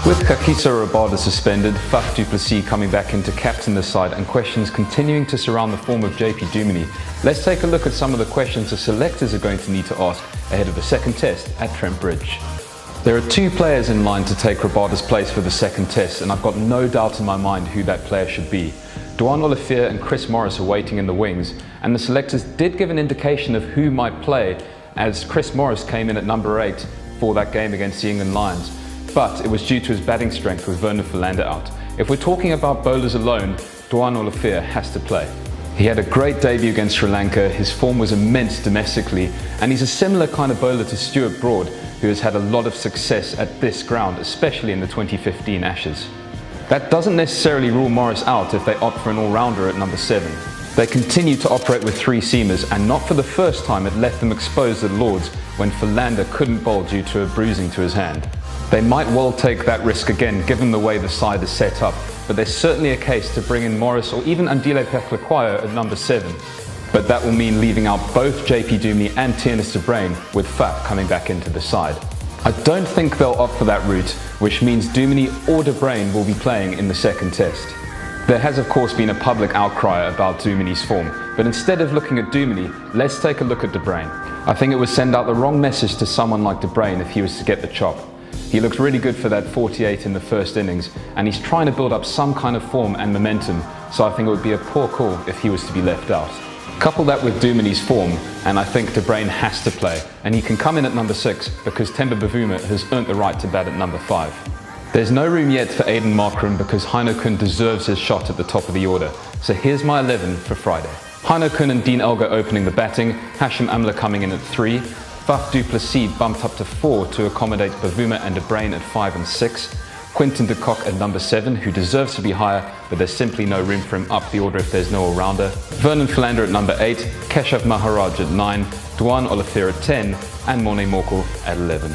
With Kagiso Rabada suspended, Faf du Plessis coming back in to captain the side and questions continuing to surround the form of JP Duminy, let's take a look at some of the questions the selectors are going to need to ask ahead of the second test at Trent Bridge. There are two players in line to take Rabada's place for the second test, and I've got no doubt in my mind who that player should be. Dwan Olivier and Chris Morris are waiting in the wings, and the selectors did give an indication of who might play, as Chris Morris came in at number 8 for that game against the England Lions. But it was due to his batting strength with Vernon Philander out. If we're talking about bowlers alone, Dwan Olivier has to play. He had a great debut against Sri Lanka, his form was immense domestically, and he's a similar kind of bowler to Stuart Broad, who has had a lot of success at this ground, especially in the 2015 Ashes. That doesn't necessarily rule Morris out if they opt for an all-rounder at number 7. They continue to operate with 3 seamers, and not for the first time it left them exposed at Lords when Philander couldn't bowl due to a bruising to his hand. They might well take that risk again given the way the side is set up, but there's certainly a case to bring in Morris or even Andile Peklakwayo at number 7. But that will mean leaving out both JP Duminy and Tiernis de Bruin, with Faf coming back into the side. I don't think they'll opt for that route, which means Duminy or de Bruin will be playing in the second test. There has of course been a public outcry about Duminy's form, but instead of looking at Duminy, let's take a look at de Bruin. I think it would send out the wrong message to someone like de Bruin if he was to get the chop. He looks really good for that 48 in the first innings, and he's trying to build up some kind of form and momentum, so I think it would be a poor call if he was to be left out. Couple that with Duminy's form, and I think de Bruin has to play, and he can come in at number 6 because Temba Bavuma has earned the right to bat at number 5. There's no room yet for Aiden Markram because Heino Kun deserves his shot at the top of the order, so here's my 11 for Friday. Heino Kun and Dean Elgar opening the batting, Hashim Amla coming in at 3, Faf du Plessis bumped up to 4 to accommodate Bavuma and de Bruin at 5 and 6, Quinton de Kock at number 7, who deserves to be higher, but there's simply no room for him up the order if there's no all-rounder, Vernon Philander at number 8, Keshav Maharaj at 9, Dwan Olivier at 10, and Morne Morkel at 11.